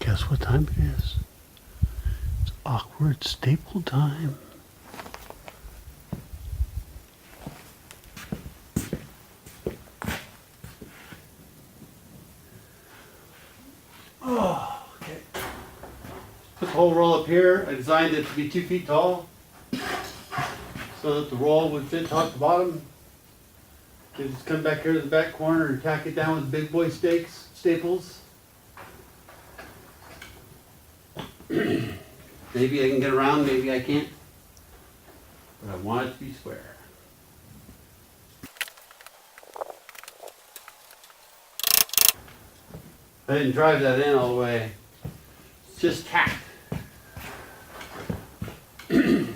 Guess what time it is? It's awkward staple time. Oh, okay. Put the whole roll up here. I designed it to be 2 feet tall so that the roll would fit top to bottom. You just come back here to the back corner and tack it down with big boy staples. Maybe I can get around, maybe I can't. But I want it to be square. I didn't drive that in all the way. It's just tack. Should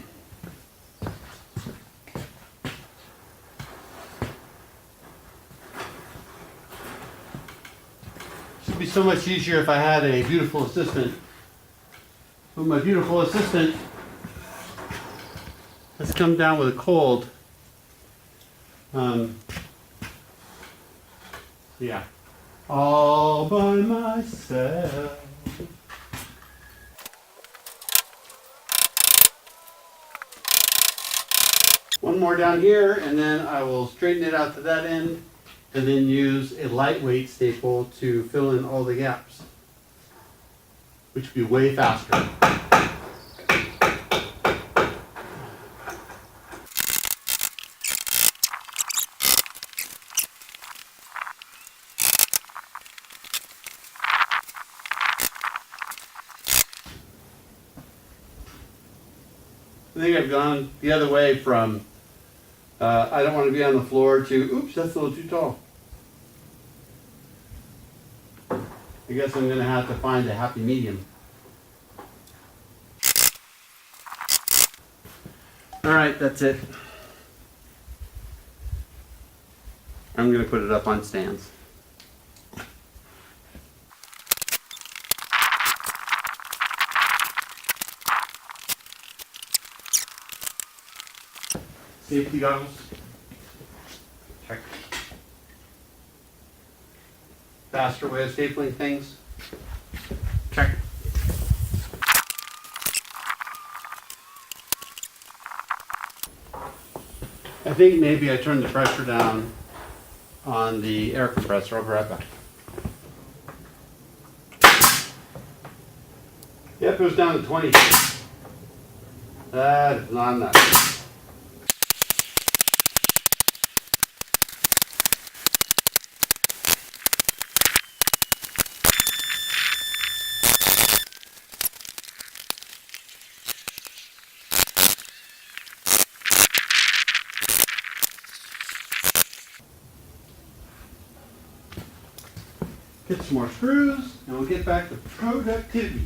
be so much easier if I had a beautiful assistant. But my beautiful assistant has come down with a cold. Yeah. All by myself. One more down here, and then I will straighten it out to that end, and then use a lightweight staple to fill in all the gaps, which would be way faster. I think I've gone the other way from I don't want to be on the floor to, oops, that's a little too tall. I guess I'm going to have to find a happy medium. All right, that's it. I'm going to put it up on stands. Safety goggles. Check. Faster way of stapling things. Check. I think maybe I turned the pressure down on the air compressor. I'll be right back. Yep, it was down to 20. That is not enough. Get some more screws, and we'll get back to productivity.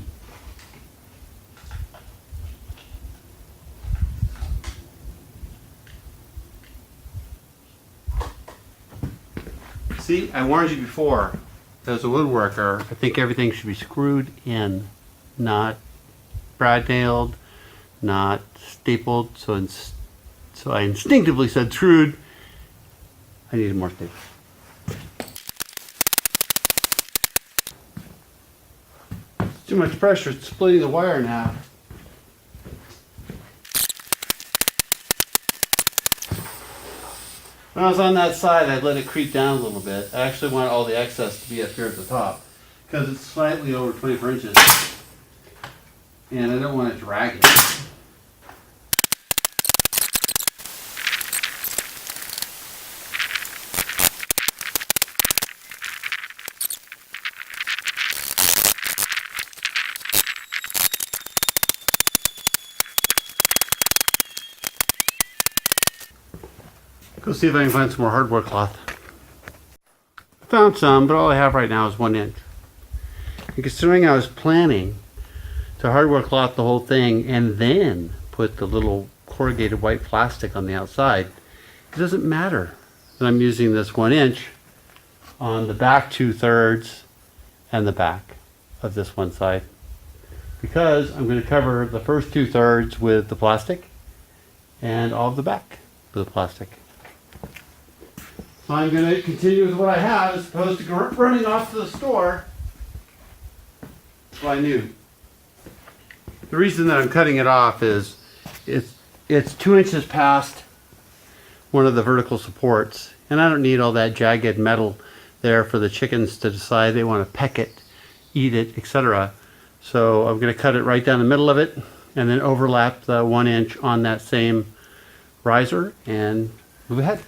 See, I warned you before, as a woodworker, I think everything should be screwed in, not brad nailed, not stapled, so I instinctively said screwed. I needed more staples. Too much pressure, it's splitting the wire in half. When I was on that side, I let it creep down a little bit. I actually want all the excess to be up here at the top because it's slightly over 24 inches. And I don't want to drag it. Go see if I can find some more hardware cloth. Found some, but all I have right now is 1 inch. And considering I was planning to hardware cloth the whole thing and then put the little corrugated white plastic on the outside, it doesn't matter that I'm using this 1 inch on the back 2/3 and the back of this one side, because I'm going to cover the first 2/3 with the plastic and all of the back with the plastic. So I'm going to continue with what I have as opposed to running off to the store So I knew. The reason that I'm cutting it off is it's 2 inches past one of the vertical supports, and I don't need all that jagged metal there for the chickens to decide they want to peck it, eat it, etc. So I'm going to cut it right down the middle of it and then overlap the 1 inch on that same riser and move ahead.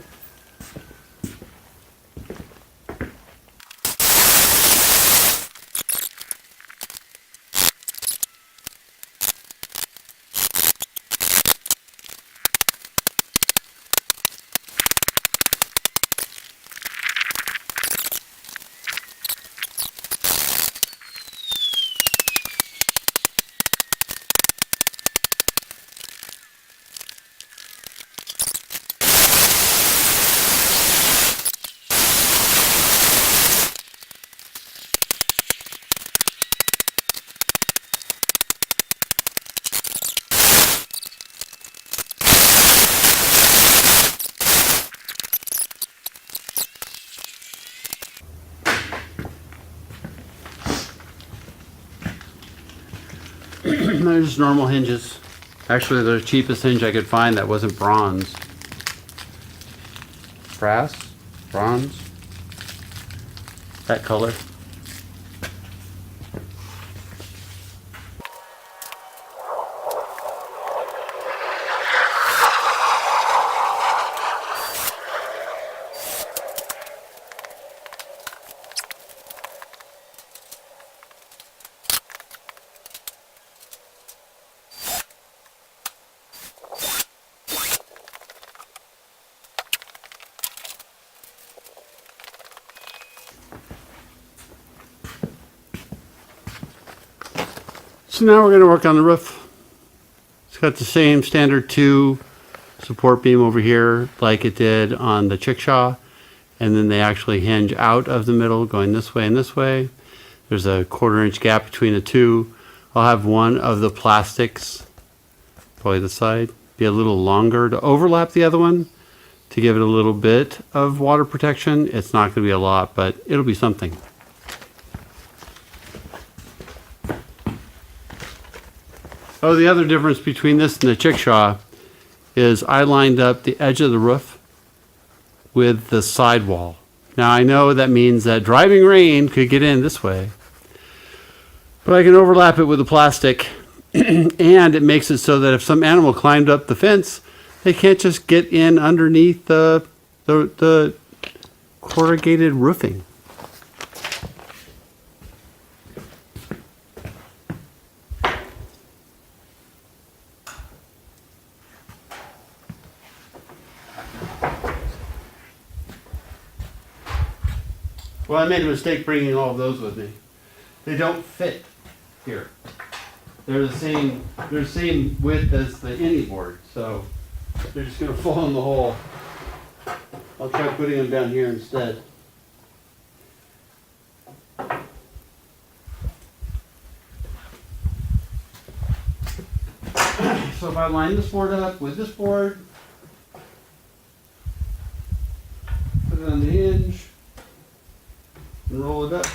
They're just normal hinges. Actually, they're the cheapest hinge I could find that wasn't bronze. Brass? Bronze? That color. So now we're going to work on the roof. It's got the same standard 2 support beam over here like it did on the Chickshaw, and then they actually hinge out of the middle going this way and this way. There's a 1/4 inch gap between the two. I'll have one of the plastics, probably this side, be a little longer to overlap the other one to give it a little bit of water protection. It's not going to be a lot, but it'll be something. Oh, the other difference between this and the Chickshaw is I lined up the edge of the roof with the sidewall. Now I know that means that driving rain could get in this way, but I can overlap it with the plastic and it makes it so that if some animal climbed up the fence, they can't just get in underneath the corrugated roofing. Well, I made a mistake bringing all of those with me. They don't fit here. They're the same width as the any board, so they're just going to fall in the hole. I'll try putting them down here instead. So if I line this board up with this board, put it on the hinge, and roll it up.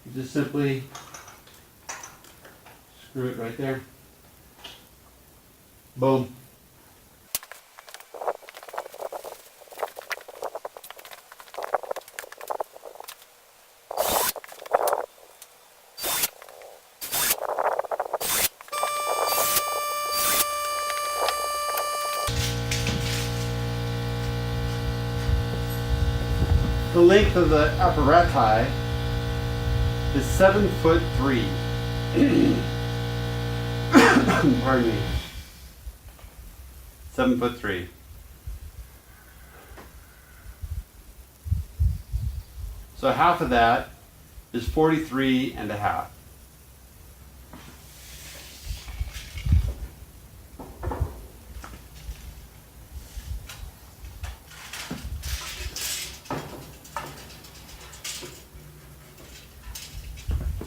You just simply screw it right there. Boom. The length of the apparatus is 7'3". Pardon me. 7'3". So half of that is 43 and a half.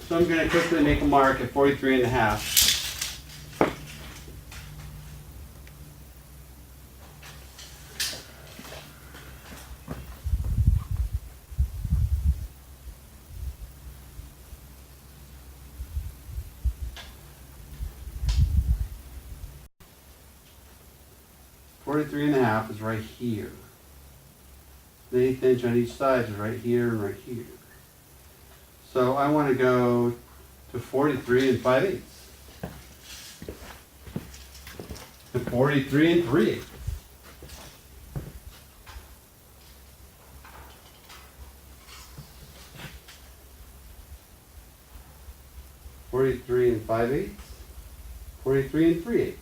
So I'm going to quickly make a mark at 43 and a half. 43 and a half is right here. The 1/8 inch on each side is right here and right here. So I want to go to 43 and 5/8. And 43 and 3/8. (43 and 5/8), 43 and 3/8.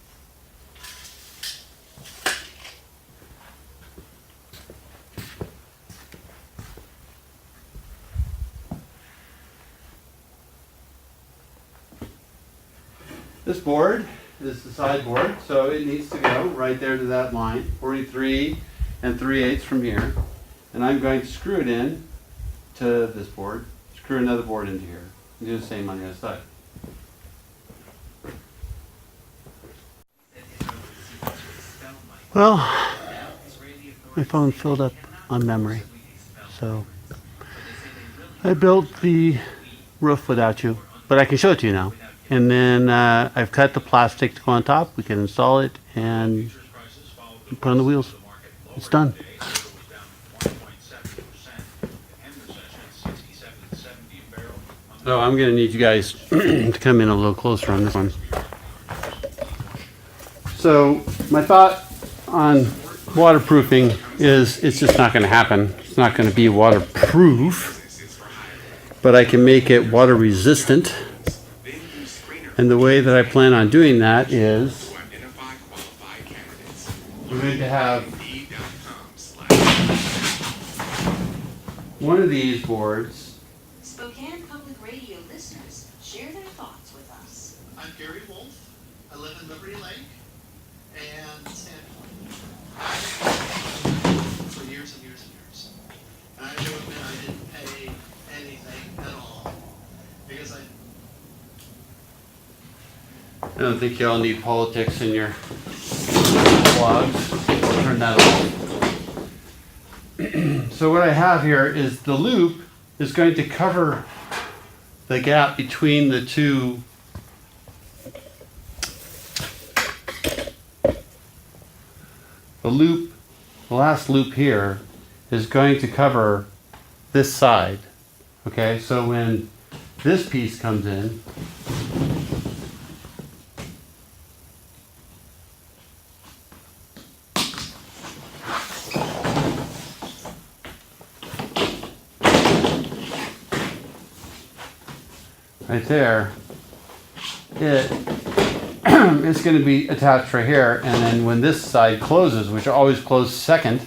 This board is the sideboard, so it needs to go right there to that line, 43 and 3/8 from here. And I'm going to screw it in to this board, screw another board into here, and do the same on the other side. Well, my phone filled up on memory, so I built the roof without you, but I can show it to you now. And then I've cut the plastic to go on top. We can install it and put on the wheels. It's done. So I'm going to need you guys to come in a little closer on this one. So my thought on waterproofing is it's just not going to happen. It's not going to be waterproof, but I can make it water resistant. And the way that I plan on doing that is we're going to have one of these boards. Spokane Public Radio listeners share their thoughts with us. I'm Gary Wolf. I live in Liberty Lake and Sandpoint for years and years and years. And I do admit I didn't pay anything at all because I don't think y'all need politics in your blogs. I'll turn that off. So what I have here is the loop is going to cover the gap between the two the last loop here is going to cover this side. Okay, so when this piece comes in, right there, it's going to be attached right here, and then when this side closes, which always closes second,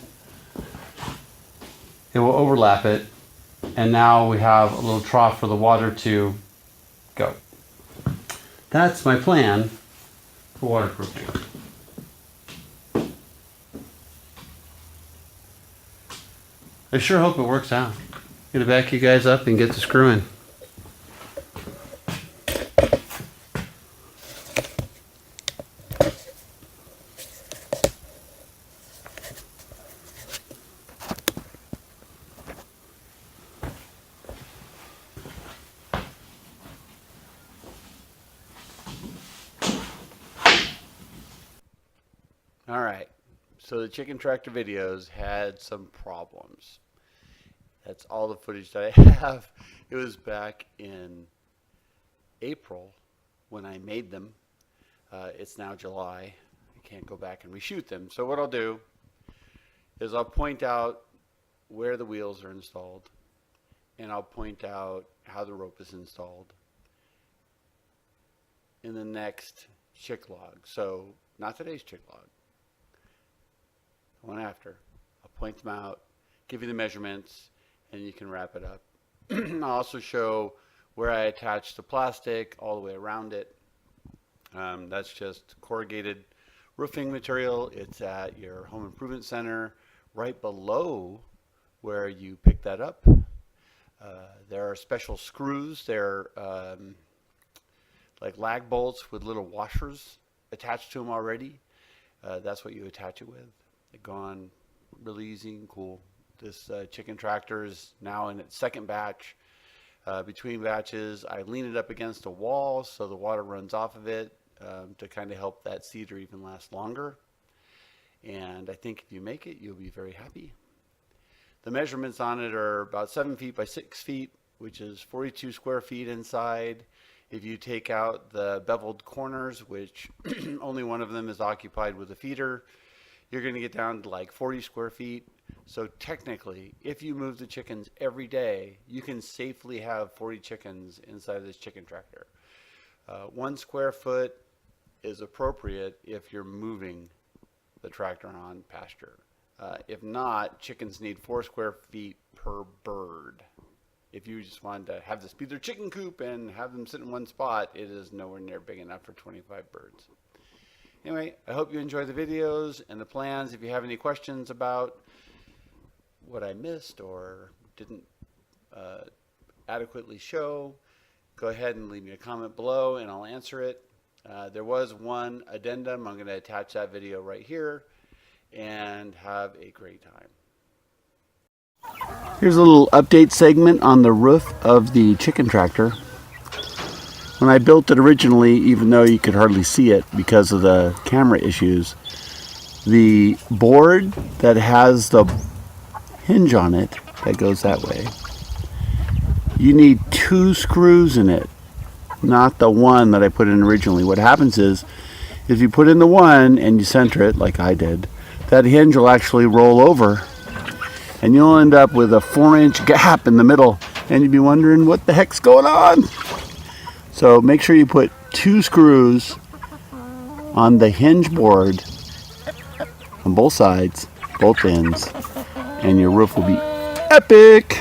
it will overlap it, and now we have a little trough for the water to go. That's my plan for waterproofing. I sure hope it works out. Gonna back you guys up and get to screwing. All right, so the chicken tractor videos had some problems. That's all the footage that I have. It was back in April when I made them. It's now July. I can't go back and reshoot them. So what I'll do is I'll point out where the wheels are installed, and I'll point out how the rope is installed in the next chick log. So not today's chick log. One after. I'll point them out, give you the measurements, and you can wrap it up. I'll also show where I attach the plastic all the way around it. That's just corrugated roofing material. It's at your home improvement center right below where you pick that up. There are special screws. They're like lag bolts with little washers attached to them already. That's what you attach it with. They've gone really easy and cool. This chicken tractor is now in its second batch. Between batches, I lean it up against a wall so the water runs off of it to kind of help that cedar even last longer. And I think if you make it, you'll be very happy. The measurements on it are about 7 feet by 6 feet, which is 42 square feet inside. If you take out the beveled corners, which only one of them is occupied with a feeder, you're going to get down to like 40 square feet. So technically, if you move the chickens every day, you can safely have 40 chickens inside this chicken tractor. 1 square foot is appropriate if you're moving the tractor on pasture. If not, chickens need 4 square feet per bird. If you just wanted to have this be their chicken coop and have them sit in one spot, it is nowhere near big enough for 25 birds. Anyway, I hope you enjoy the videos and the plans. If you have any questions about what I missed or didn't adequately show, go ahead and leave me a comment below and I'll answer it. There was one addendum. I'm going to attach that video right here, and have a great time. Here's a little update segment on the roof of the chicken tractor. When I built it originally, even though you could hardly see it because of the camera issues, the board that has the hinge on it that goes that way, you need 2 screws in it, not the one that I put in originally. What happens is, if you put in the one and you center it like I did, that hinge will actually roll over and you'll end up with a 4-inch gap in the middle, and you'll be wondering what the heck's going on. So make sure you put 2 screws on the hinge board on both sides, both ends, and your roof will be epic.